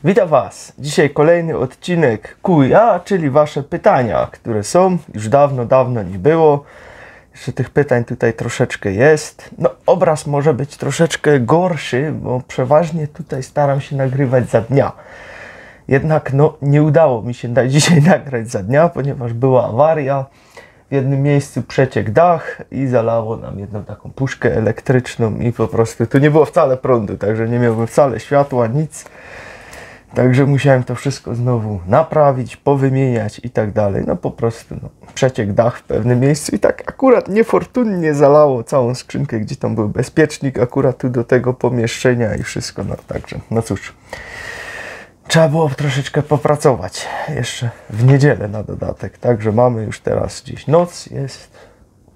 Witam Was. Dzisiaj kolejny odcinek Q&A, czyli Wasze pytania, które są. Już dawno nie było. Jeszcze tych pytań tutaj troszeczkę jest. No, obraz może być troszeczkę gorszy, bo przeważnie tutaj staram się nagrywać za dnia. Jednak no, nie udało mi się dzisiaj nagrać za dnia, ponieważ była awaria. W jednym miejscu przeciekł dach i zalało nam jedną taką puszkę elektryczną i po prostu tu nie było wcale prądu, także nie miałbym wcale światła, nic. Także musiałem to wszystko znowu naprawić, powymieniać i tak dalej. No po prostu przeciekł dach w pewnym miejscu i tak akurat niefortunnie zalało całą skrzynkę, gdzie tam był bezpiecznik, akurat tu do tego pomieszczenia i wszystko. No także, no cóż. Trzeba było troszeczkę popracować. Jeszcze w niedzielę na dodatek. Także mamy już teraz gdzieś noc, jest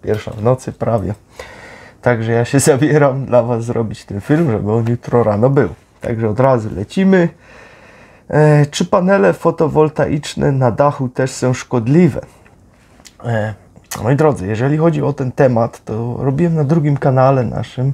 pierwsza w nocy prawie. Także ja się zabieram dla Was zrobić ten film, żeby on jutro rano był. Także od razu lecimy. Czy panele fotowoltaiczne na dachu też są szkodliwe? Moi drodzy, jeżeli chodzi o ten temat, to robiłem na drugim kanale naszym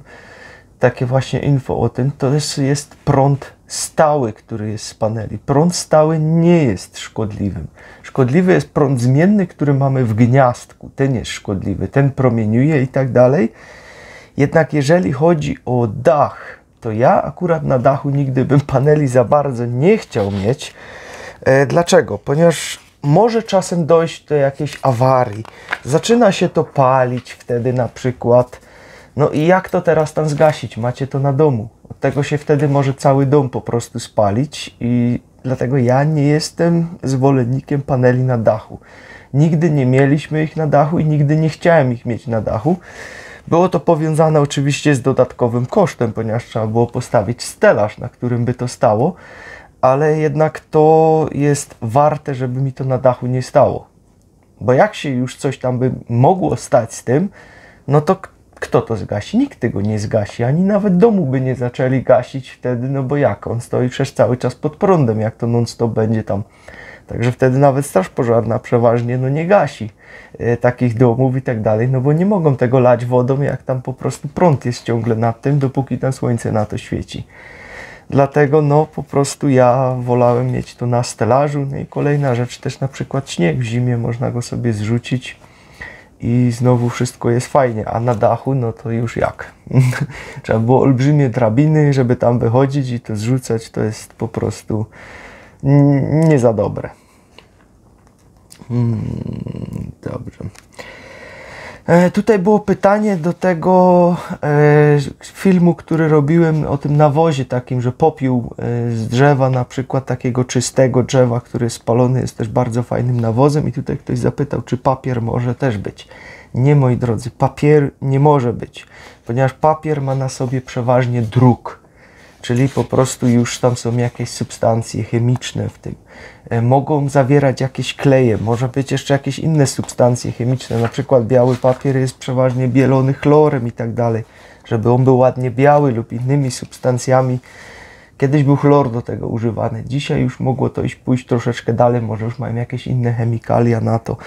takie właśnie info o tym. To jest prąd stały, który jest z paneli. Prąd stały nie jest szkodliwym. Szkodliwy jest prąd zmienny, który mamy w gniazdku. Ten jest szkodliwy, ten promieniuje i tak dalej. Jednak jeżeli chodzi o dach, to ja akurat na dachu nigdy bym paneli za bardzo nie chciał mieć. Dlaczego? Ponieważ może czasem dojść do jakiejś awarii. Zaczyna się to palić wtedy na przykład. No i jak to teraz tam zgasić? Macie to na domu. Od tego się wtedy może cały dom po prostu spalić i dlatego ja nie jestem zwolennikiem paneli na dachu. Nigdy nie mieliśmy ich na dachu i nigdy nie chciałem ich mieć na dachu. Było to powiązane oczywiście z dodatkowym kosztem, ponieważ trzeba było postawić stelaż, na którym by to stało, ale jednak to jest warte, żeby mi to na dachu nie stało. Bo jak się już coś tam by mogło stać z tym, no to kto to zgasi? Nikt tego nie zgasi, ani nawet domu by nie zaczęli gasić wtedy, no bo jak? On stoi przecież cały czas pod prądem, jak to non-stop będzie tam. Także wtedy nawet straż pożarna przeważnie no nie gasi takich domów i tak dalej, no bo nie mogą tego lać wodą, jak tam po prostu prąd jest ciągle nad tym, dopóki tam słońce na to świeci. Dlatego no po prostu ja wolałem mieć to na stelażu. No i kolejna rzecz też na przykład śnieg w zimie, można go sobie zrzucić i znowu wszystko jest fajnie, a na dachu no to już jak? Trzeba było olbrzymie drabiny, żeby tam wychodzić i to zrzucać, to jest po prostu nie za dobre. Dobrze. Tutaj było pytanie do tego filmu, który robiłem o tym nawozie takim, że popiół z drzewa, na przykład takiego czystego drzewa, który jest spalony, jest też bardzo fajnym nawozem i tutaj ktoś zapytał, czy papier może też być. Nie, moi drodzy, papier nie może być, ponieważ papier ma na sobie przeważnie druk. Czyli po prostu już tam są jakieś substancje chemiczne w tym. Mogą zawierać jakieś kleje, może być jeszcze jakieś inne substancje chemiczne. Na przykład biały papier jest przeważnie bielony chlorem i tak dalej, żeby on był ładnie biały lub innymi substancjami. Kiedyś był chlor do tego używany. Dzisiaj już mogło to pójść troszeczkę dalej, może już mają jakieś inne chemikalia na to.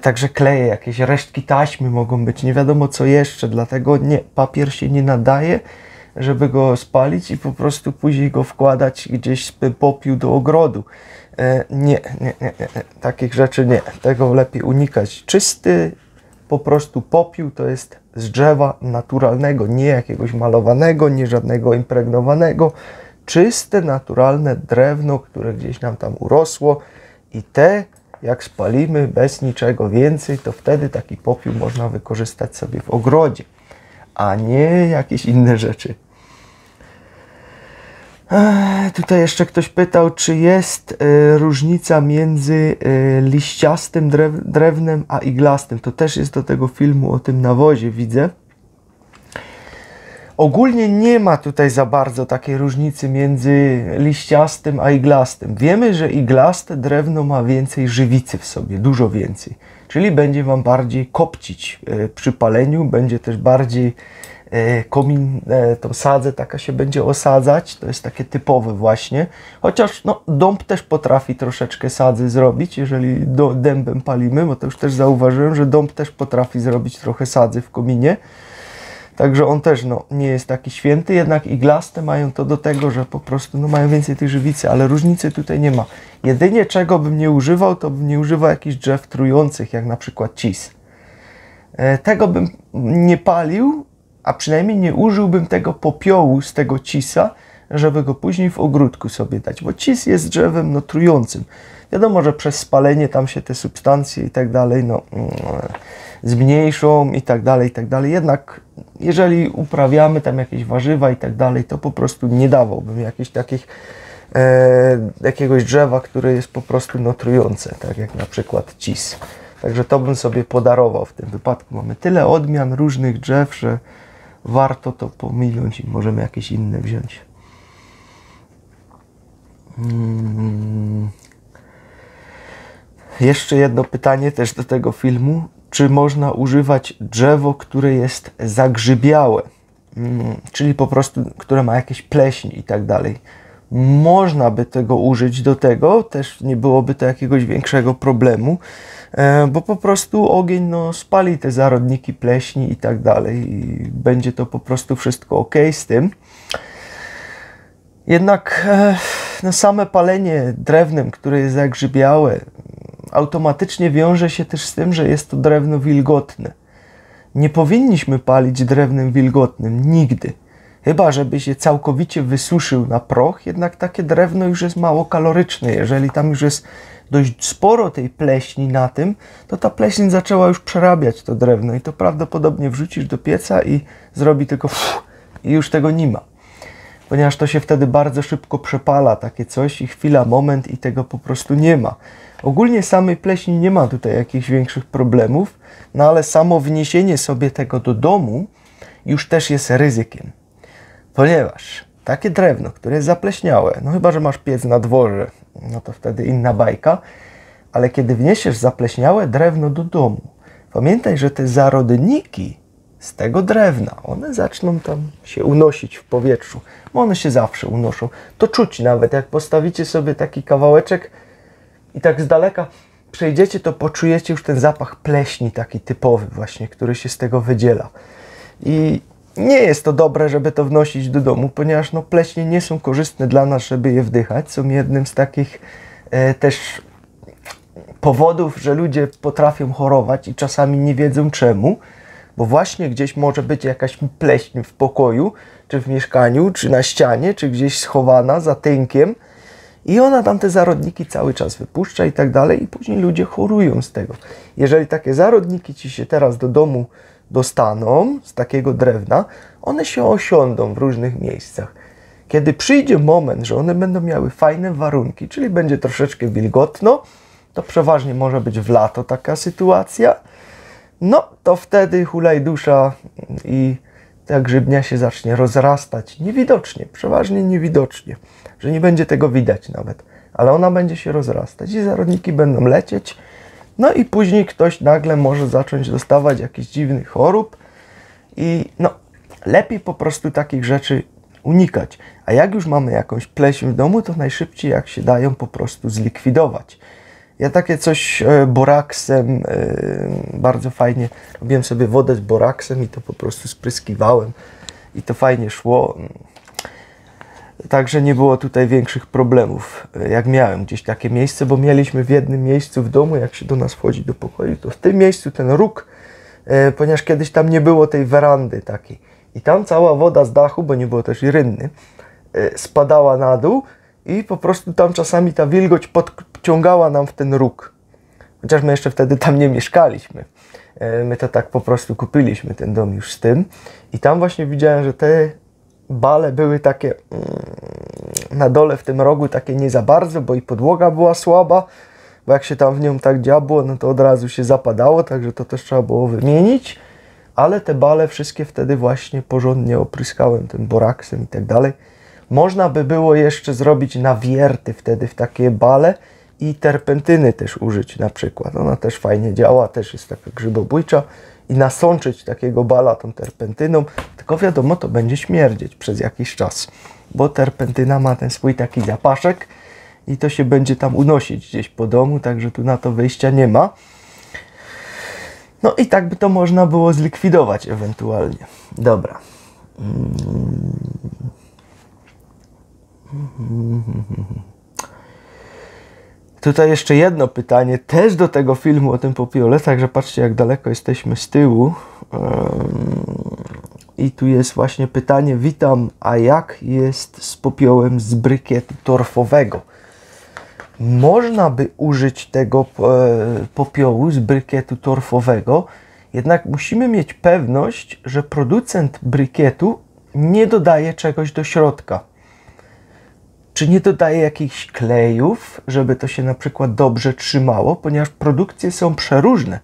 Także kleje, jakieś resztki taśmy mogą być, nie wiadomo co jeszcze, dlatego nie, papier się nie nadaje, żeby go spalić i po prostu później go wkładać gdzieś popiół do ogrodu. Nie, takich rzeczy nie, tego lepiej unikać. Czysty po prostu popiół to jest z drzewa naturalnego, nie jakiegoś malowanego, nie żadnego impregnowanego. Czyste, naturalne drewno, które gdzieś nam tam urosło i jak spalimy bez niczego więcej, to wtedy taki popiół można wykorzystać sobie w ogrodzie, a nie jakieś inne rzeczy. Tutaj jeszcze ktoś pytał, czy jest różnica między liściastym drewnem a iglastym. To też jest do tego filmu o tym nawozie, widzę. Ogólnie nie ma tutaj za bardzo takiej różnicy między liściastym a iglastym. Wiemy, że iglaste drewno ma więcej żywicy w sobie, dużo więcej. Czyli będzie Wam bardziej kopcić przy paleniu, będzie też bardziej komin, tą sadzę taka się będzie osadzać, to jest takie typowe właśnie. Chociaż no, dąb też potrafi troszeczkę sadzy zrobić, jeżeli dębem palimy, bo to już też zauważyłem, że dąb też potrafi zrobić trochę sadzy w kominie. Także on też no, nie jest taki święty, jednak iglaste mają to do tego, że po prostu no, mają więcej tych żywicy, ale różnicy tutaj nie ma. Jedynie czego bym nie używał, to bym nie używał jakichś drzew trujących, jak na przykład cis. Tego bym nie palił, a przynajmniej nie użyłbym tego popiołu z tego cisa, żeby go później w ogródku sobie dać, bo cis jest drzewem no, trującym. Wiadomo, że przez spalenie tam się te substancje i tak dalej no, zmniejszą i tak dalej, i tak dalej. Jednak jeżeli uprawiamy tam jakieś warzywa i tak dalej, to po prostu nie dawałbym jakiegoś drzewa, które jest po prostu no, trujące, tak jak na przykład cis. Także to bym sobie podarował w tym wypadku. Mamy tyle odmian różnych drzew, że warto to pominąć i możemy jakieś inne wziąć. Jeszcze jedno pytanie też do tego filmu. Czy można używać drzewo, które jest zagrzybiałe? Czyli po prostu, które ma jakieś pleśń i tak dalej. Można by tego użyć do tego, też nie byłoby to jakiegoś większego problemu, bo po prostu ogień no, spali te zarodniki pleśni i tak dalej i będzie to po prostu wszystko ok z tym. Jednak no, same palenie drewnem, które jest zagrzybiałe, automatycznie wiąże się też z tym, że jest to drewno wilgotne. Nie powinniśmy palić drewnem wilgotnym nigdy. Chyba, żeby się całkowicie wysuszył na proch, jednak takie drewno już jest mało kaloryczne. Jeżeli tam już jest dość sporo tej pleśni na tym, to ta pleśń zaczęła już przerabiać to drewno i to prawdopodobnie wrzucisz do pieca i zrobi tylko i już tego nie ma. Ponieważ to się wtedy bardzo szybko przepala takie coś i chwila, moment i tego po prostu nie ma. Ogólnie samej pleśni nie ma tutaj jakichś większych problemów, no ale samo wniesienie sobie tego do domu już też jest ryzykiem. Ponieważ takie drewno, które jest zapleśniałe, no chyba, że masz piec na dworze, no to wtedy inna bajka, ale kiedy wniesiesz zapleśniałe drewno do domu, pamiętaj, że te zarodniki z tego drewna, one zaczną tam się unosić w powietrzu, bo one się zawsze unoszą. To czuć nawet, jak postawicie sobie taki kawałeczek i tak z daleka przejdziecie, to poczujecie już ten zapach pleśni taki typowy właśnie, który się z tego wydziela. I nie jest to dobre, żeby to wnosić do domu, ponieważ no, pleśnie nie są korzystne dla nas, żeby je wdychać. Są jednym z takich też powodów, że ludzie potrafią chorować i czasami nie wiedzą czemu, bo właśnie gdzieś może być jakaś pleśń w pokoju, czy w mieszkaniu, czy na ścianie, czy gdzieś schowana za tynkiem i ona tam te zarodniki cały czas wypuszcza i tak dalej i później ludzie chorują z tego. Jeżeli takie zarodniki ci się teraz do domu dostaną z takiego drewna, one się osiądą w różnych miejscach. Kiedy przyjdzie moment, że one będą miały fajne warunki, czyli będzie troszeczkę wilgotno, to przeważnie może być w lato taka sytuacja, no to wtedy hulaj dusza i ta grzybnia się zacznie rozrastać niewidocznie, przeważnie niewidocznie, że nie będzie tego widać nawet, ale ona będzie się rozrastać i zarodniki będą lecieć. No i później ktoś nagle może zacząć dostawać jakichś dziwnych chorób i no, lepiej po prostu takich rzeczy unikać. A jak już mamy jakąś pleśń w domu, to najszybciej jak się dają po prostu zlikwidować. Ja takie coś boraksem, bardzo fajnie, robiłem sobie wodę z boraksem i to po prostu spryskiwałem i to fajnie szło. Także nie było tutaj większych problemów, jak miałem gdzieś takie miejsce, bo mieliśmy w jednym miejscu w domu, jak się do nas wchodzi do pokoju, to w tym miejscu ten róg, ponieważ kiedyś tam nie było tej werandy takiej i tam cała woda z dachu, bo nie było też i rynny, spadała na dół i po prostu tam czasami ta wilgoć podciągała nam w ten róg. Chociaż my jeszcze wtedy tam nie mieszkaliśmy. My to tak po prostu kupiliśmy ten dom już z tym i tam właśnie widziałem, że te bale były takie na dole w tym rogu takie nie za bardzo, bo i podłoga była słaba, bo jak się tam w nią tak dziabło, no to od razu się zapadało, także to też trzeba było wymienić, ale te bale wszystkie wtedy właśnie porządnie opryskałem tym boraksem i tak dalej. Można by było jeszcze zrobić nawierty wtedy w takie bale i terpentyny też użyć na przykład. Ona też fajnie działa, też jest taka grzybobójcza i nasączyć takiego bala tą terpentyną, tylko wiadomo, to będzie śmierdzieć przez jakiś czas, bo terpentyna ma ten swój taki zapaszek i to się będzie tam unosić gdzieś po domu, także tu na to wyjścia nie ma. No i tak by to można było zlikwidować ewentualnie. Dobra. Tutaj jeszcze jedno pytanie, też do tego filmu o tym popiole, także patrzcie, jak daleko jesteśmy z tyłu. I tu jest właśnie pytanie, witam, a jak jest z popiołem z brykietu torfowego? Można by użyć tego popiołu z brykietu torfowego, jednak musimy mieć pewność, że producent brykietu nie dodaje czegoś do środka. Czy nie dodaje jakichś klejów, żeby to się na przykład dobrze trzymało, ponieważ produkcje są przeróżne.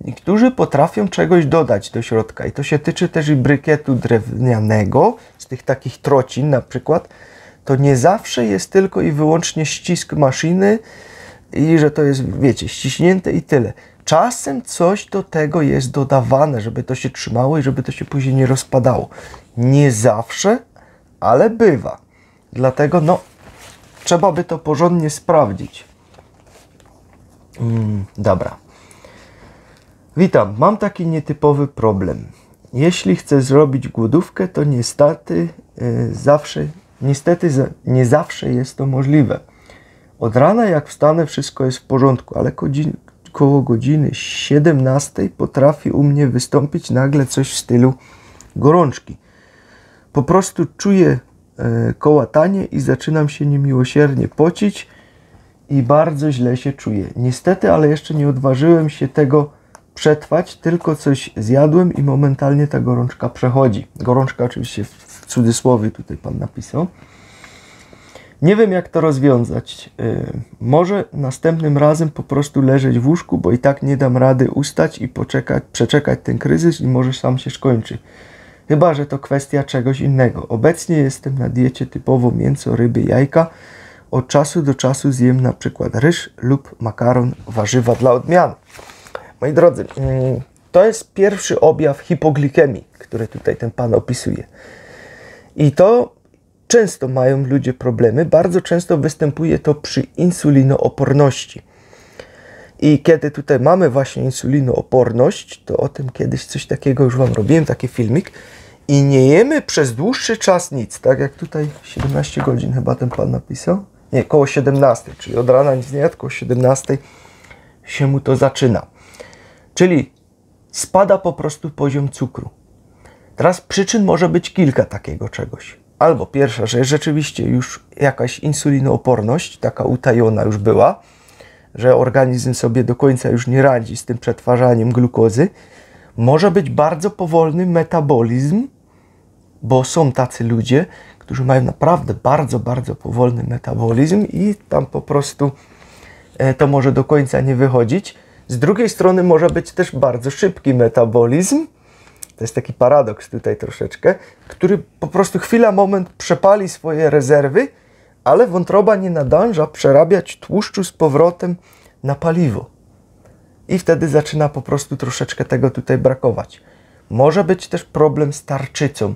Niektórzy potrafią czegoś dodać do środka i to się tyczy też i brykietu drewnianego, z tych takich trocin na przykład. To nie zawsze jest tylko i wyłącznie ścisk maszyny i że to jest, wiecie, ściśnięte i tyle. Czasem coś do tego jest dodawane, żeby to się trzymało i żeby to się później nie rozpadało. Nie zawsze, ale bywa. Dlatego no, trzeba by to porządnie sprawdzić. Dobra. Witam, mam taki nietypowy problem. Jeśli chcę zrobić głodówkę, to niestety nie zawsze jest to możliwe. Od rana jak wstanę, wszystko jest w porządku, ale koło godziny 17 potrafi u mnie wystąpić nagle coś w stylu gorączki. Po prostu czuję kołatanie i zaczynam się niemiłosiernie pocić i bardzo źle się czuję. Niestety, ale jeszcze nie odważyłem się tego przetrwać, tylko coś zjadłem i momentalnie ta gorączka przechodzi. Gorączka oczywiście w cudzysłowie tutaj pan napisał. Nie wiem, jak to rozwiązać. Może następnym razem po prostu leżeć w łóżku, bo i tak nie dam rady ustać i przeczekać ten kryzys i może sam się skończy. Chyba że to kwestia czegoś innego. Obecnie jestem na diecie typowo mięso, ryby, jajka. Od czasu do czasu zjem na przykład ryż lub makaron, warzywa dla odmiany. Moi drodzy, to jest pierwszy objaw hipoglikemii, który tutaj ten pan opisuje. I to często mają ludzie problemy. Bardzo często występuje to przy insulinooporności. I kiedy tutaj mamy właśnie insulinooporność, to o tym kiedyś coś takiego już wam robiłem, taki filmik. I nie jemy przez dłuższy czas nic, tak jak tutaj 17 godzin chyba ten pan napisał. Nie, koło 17, czyli od rana nic nie jadł, koło 17 się mu to zaczyna. Czyli spada po prostu poziom cukru. Teraz przyczyn może być kilka takiego czegoś. Albo pierwsza, że rzeczywiście już jakaś insulinooporność, taka utajona już była, że organizm sobie do końca już nie radzi z tym przetwarzaniem glukozy. Może być bardzo powolny metabolizm, bo są tacy ludzie, którzy mają naprawdę bardzo, bardzo powolny metabolizm i tam po prostu to może do końca nie wychodzić. Z drugiej strony może być też bardzo szybki metabolizm, to jest taki paradoks tutaj troszeczkę, który po prostu chwila, moment przepali swoje rezerwy, ale wątroba nie nadąża przerabiać tłuszczu z powrotem na paliwo. I wtedy zaczyna po prostu troszeczkę tego tutaj brakować. Może być też problem z tarczycą.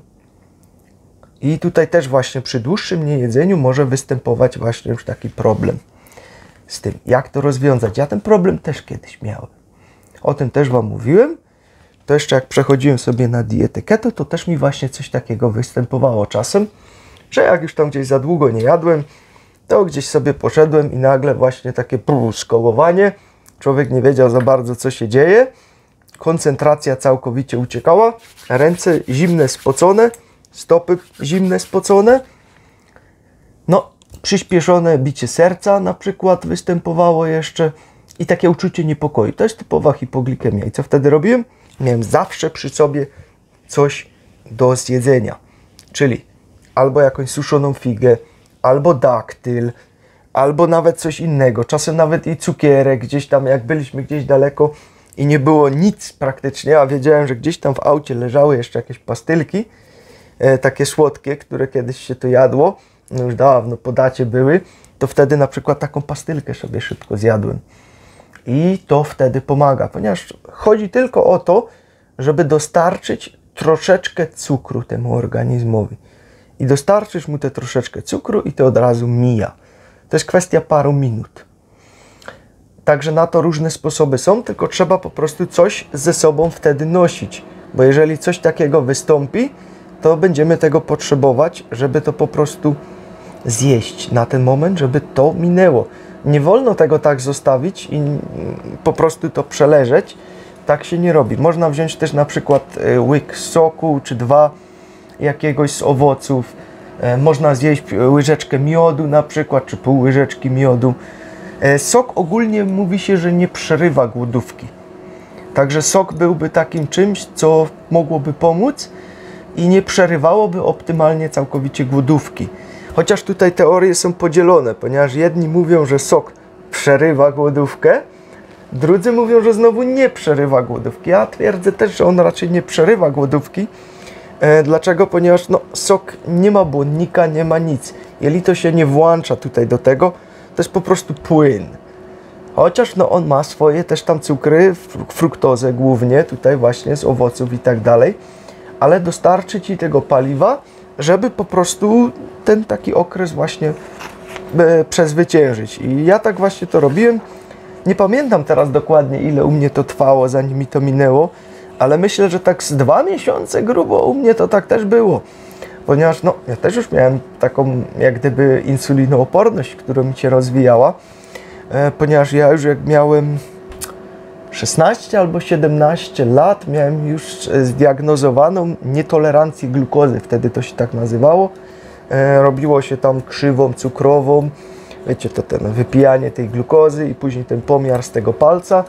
I tutaj też właśnie przy dłuższym niejedzeniu może występować właśnie już taki problem z tym. Jak to rozwiązać? Ja ten problem też kiedyś miałem. O tym też wam mówiłem. To jeszcze jak przechodziłem sobie na dietę keto, to też mi właśnie coś takiego występowało czasem, że jak już tam gdzieś za długo nie jadłem, to gdzieś sobie poszedłem i nagle właśnie takie skołowanie. Człowiek nie wiedział za bardzo, co się dzieje. Koncentracja całkowicie uciekała. Ręce zimne, spocone. Stopy zimne, spocone. No, przyspieszone bicie serca na przykład występowało jeszcze. I takie uczucie niepokoju. To jest typowa hipoglikemia. I co wtedy robiłem? Miałem zawsze przy sobie coś do zjedzenia. Czyli albo jakąś suszoną figę, albo daktyl, albo nawet coś innego. Czasem nawet i cukierek gdzieś tam, jak byliśmy gdzieś daleko i nie było nic praktycznie, a wiedziałem, że gdzieś tam w aucie leżały jeszcze jakieś pastylki, takie słodkie, które kiedyś się to jadło, no już dawno po dacie były, to wtedy na przykład taką pastylkę sobie szybko zjadłem. I to wtedy pomaga, ponieważ chodzi tylko o to, żeby dostarczyć troszeczkę cukru temu organizmowi. I dostarczysz mu te troszeczkę cukru i to od razu mija. To jest kwestia paru minut. Także na to różne sposoby są, tylko trzeba po prostu coś ze sobą wtedy nosić. Bo jeżeli coś takiego wystąpi, to będziemy tego potrzebować, żeby to po prostu zjeść na ten moment, żeby to minęło. Nie wolno tego tak zostawić i po prostu to przeleżeć. Tak się nie robi. Można wziąć też na przykład łyk soku czy dwa jakiegoś z owoców. Można zjeść łyżeczkę miodu na przykład, czy pół łyżeczki miodu. Sok ogólnie mówi się, że nie przerywa głodówki. Także sok byłby takim czymś, co mogłoby pomóc i nie przerywałoby optymalnie całkowicie głodówki. Chociaż tutaj teorie są podzielone, ponieważ jedni mówią, że sok przerywa głodówkę, drudzy mówią, że znowu nie przerywa głodówki. Ja twierdzę też, że on raczej nie przerywa głodówki. Dlaczego? Ponieważ sok nie ma błonnika, nie ma nic. Jelito się nie włącza tutaj do tego, to jest po prostu płyn. Chociaż on ma swoje też tam cukry, fruktozę głównie, tutaj właśnie z owoców i tak dalej, ale dostarczy Ci tego paliwa, żeby po prostu ten taki okres właśnie przezwyciężyć. I ja tak właśnie to robiłem. Nie pamiętam teraz dokładnie, ile u mnie to trwało, zanim mi to minęło, ale myślę, że tak z 2 miesiące grubo u mnie to tak też było. Ponieważ ja też już miałem taką jak gdyby insulinooporność, która mi się rozwijała, ponieważ ja już jak miałem 16 albo 17 lat, miałem już zdiagnozowaną nietolerancję glukozy, wtedy to się tak nazywało. Robiło się tam krzywą cukrową, wiecie, to ten wypijanie tej glukozy i później ten pomiar z tego palca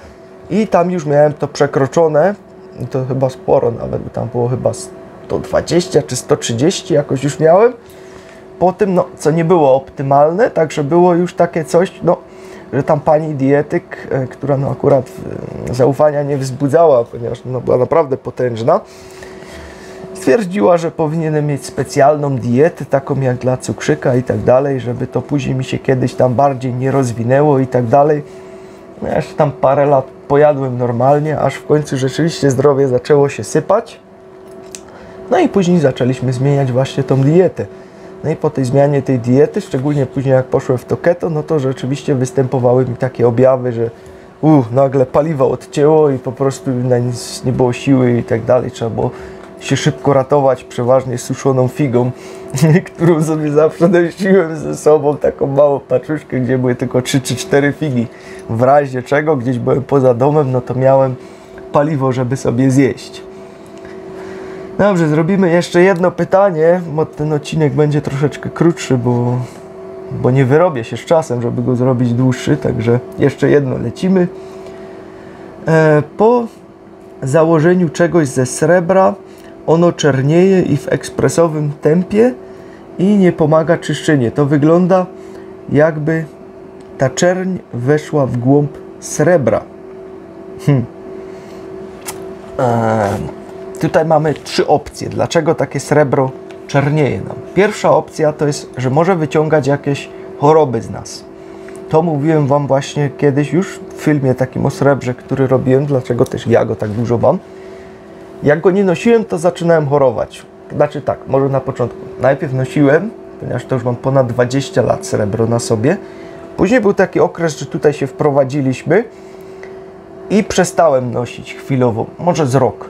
i tam już miałem to przekroczone, to chyba sporo nawet, bo tam było chyba 120 czy 130 jakoś już miałem. Po tym, co nie było optymalne, także było już takie coś, że tam pani dietyk, która akurat zaufania nie wzbudzała, ponieważ była naprawdę potężna, stwierdziła, że powinienem mieć specjalną dietę, taką jak dla cukrzyka i tak dalej, żeby to później mi się kiedyś tam bardziej nie rozwinęło i tak dalej. Ja jeszcze tam parę lat pojadłem normalnie, aż w końcu rzeczywiście zdrowie zaczęło się sypać. No i później zaczęliśmy zmieniać właśnie tą dietę. No i po tej zmianie tej diety, szczególnie później jak poszłem w to keto, to rzeczywiście występowały mi takie objawy, że nagle paliwo odcięło i po prostu na nic nie było siły i tak dalej. Trzeba było się szybko ratować, przeważnie suszoną figą, którą sobie zawsze nosiłem ze sobą, taką małą paczuszkę, gdzie były tylko 3 czy 4 figi. W razie czego, gdzieś byłem poza domem, to miałem paliwo, żeby sobie zjeść. Dobrze, zrobimy jeszcze jedno pytanie, bo ten odcinek będzie troszeczkę krótszy, bo nie wyrobię się z czasem, żeby go zrobić dłuższy, także jeszcze jedno lecimy. Po założeniu czegoś ze srebra ono czernieje i w ekspresowym tempie i nie pomaga czyszczeniu. To wygląda, jakby ta czerń weszła w głąb srebra. Tutaj mamy 3 opcje, dlaczego takie srebro czernieje nam. Pierwsza opcja to jest, że może wyciągać jakieś choroby z nas. To mówiłem Wam właśnie kiedyś już w filmie takim o srebrze, który robiłem, dlaczego też ja go tak dużo mam. Jak go nie nosiłem, to zaczynałem chorować. Znaczy tak, może na początku. Najpierw nosiłem, ponieważ to już mam ponad 20 lat srebro na sobie. Później był taki okres, że tutaj się wprowadziliśmy i przestałem nosić chwilowo, może z rok.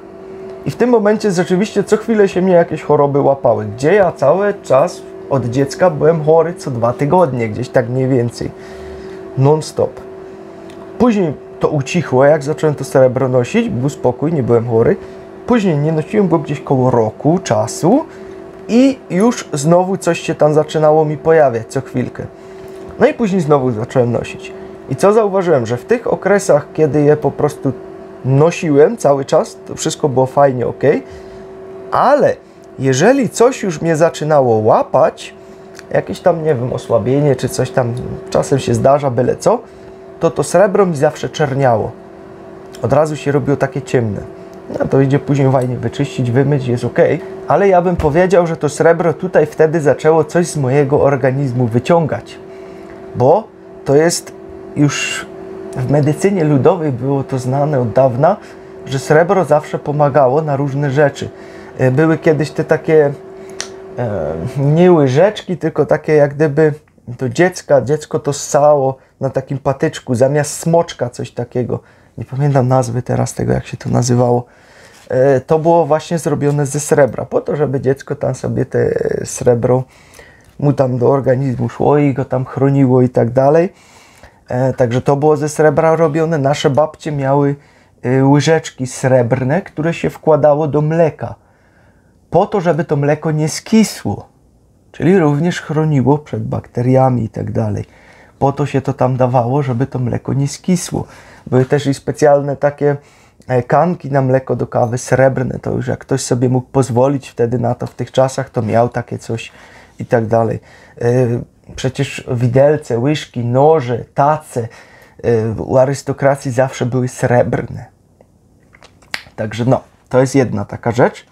I w tym momencie rzeczywiście co chwilę się mnie jakieś choroby łapały, gdzie ja cały czas od dziecka byłem chory co 2 tygodnie, gdzieś tak mniej więcej, non-stop. Później to ucichło, jak zacząłem to srebro nosić, był spokój, nie byłem chory. Później nie nosiłem go gdzieś koło roku czasu i już znowu coś się tam zaczynało mi pojawiać co chwilkę. No i później znowu zacząłem nosić. I co zauważyłem, że w tych okresach, kiedy je po prostu nosiłem cały czas, to wszystko było fajnie, ok, ale jeżeli coś już mnie zaczynało łapać, jakieś tam, nie wiem, osłabienie czy coś tam, czasem się zdarza, byle co, to srebro mi zawsze czerniało. Od razu się robiło takie ciemne. No to idzie później fajnie wyczyścić, wymyć, jest ok, ale ja bym powiedział, że to srebro tutaj wtedy zaczęło coś z mojego organizmu wyciągać, bo to jest już w medycynie ludowej było to znane od dawna, że srebro zawsze pomagało na różne rzeczy. Były kiedyś te takie nie łyżeczki, tylko takie jak gdyby do dziecko to ssało na takim patyczku, zamiast smoczka coś takiego. Nie pamiętam nazwy teraz tego, jak się to nazywało. To było właśnie zrobione ze srebra, po to, żeby dziecko tam sobie te srebro mu tam do organizmu szło i go tam chroniło i tak dalej. Także to było ze srebra robione. Nasze babcie miały łyżeczki srebrne, które się wkładało do mleka, po to, żeby to mleko nie skisło, czyli również chroniło przed bakteriami i tak dalej. Po to się to tam dawało, żeby to mleko nie skisło. Były też i specjalne takie kanki na mleko do kawy srebrne, to już jak ktoś sobie mógł pozwolić wtedy na to w tych czasach, to miał takie coś i tak dalej. Przecież widelce, łyżki, noże, tace u arystokracji zawsze były srebrne. Także no, to jest jedna taka rzecz.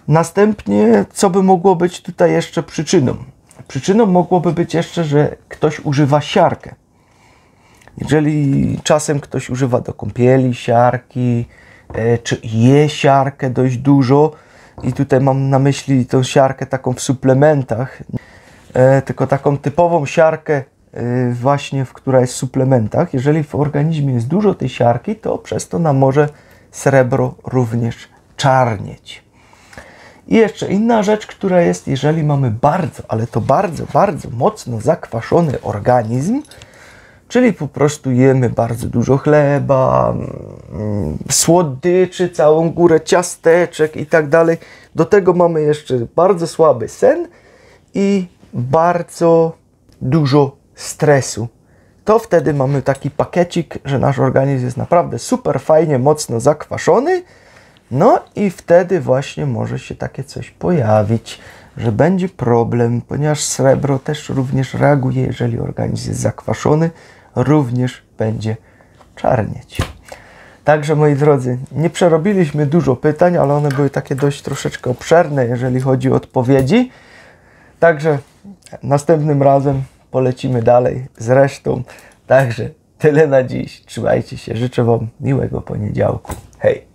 Następnie, co by mogło być tutaj jeszcze przyczyną? Przyczyną mogłoby być jeszcze, że ktoś używa siarkę. Jeżeli czasem ktoś używa do kąpieli siarki, czy je siarkę dość dużo, i tutaj mam na myśli tą siarkę taką w suplementach, tylko taką typową siarkę właśnie, która jest w suplementach. Jeżeli w organizmie jest dużo tej siarki, to przez to nam może srebro również czarnieć. I jeszcze inna rzecz, która jest, jeżeli mamy bardzo, ale to bardzo, bardzo mocno zakwaszony organizm, czyli po prostu jemy bardzo dużo chleba, słodyczy, całą górę ciasteczek i tak dalej. Do tego mamy jeszcze bardzo słaby sen i bardzo dużo stresu. To wtedy mamy taki pakiecik, że nasz organizm jest naprawdę super fajnie, mocno zakwaszony. No i wtedy właśnie może się takie coś pojawić, że będzie problem, ponieważ srebro też również reaguje, jeżeli organizm jest zakwaszony, również będzie czarnieć. Także moi drodzy, nie przerobiliśmy dużo pytań, ale one były takie dość troszeczkę obszerne, jeżeli chodzi o odpowiedzi. Także następnym razem polecimy dalej z resztą. Także tyle na dziś. Trzymajcie się. Życzę Wam miłego poniedziałku. Hej!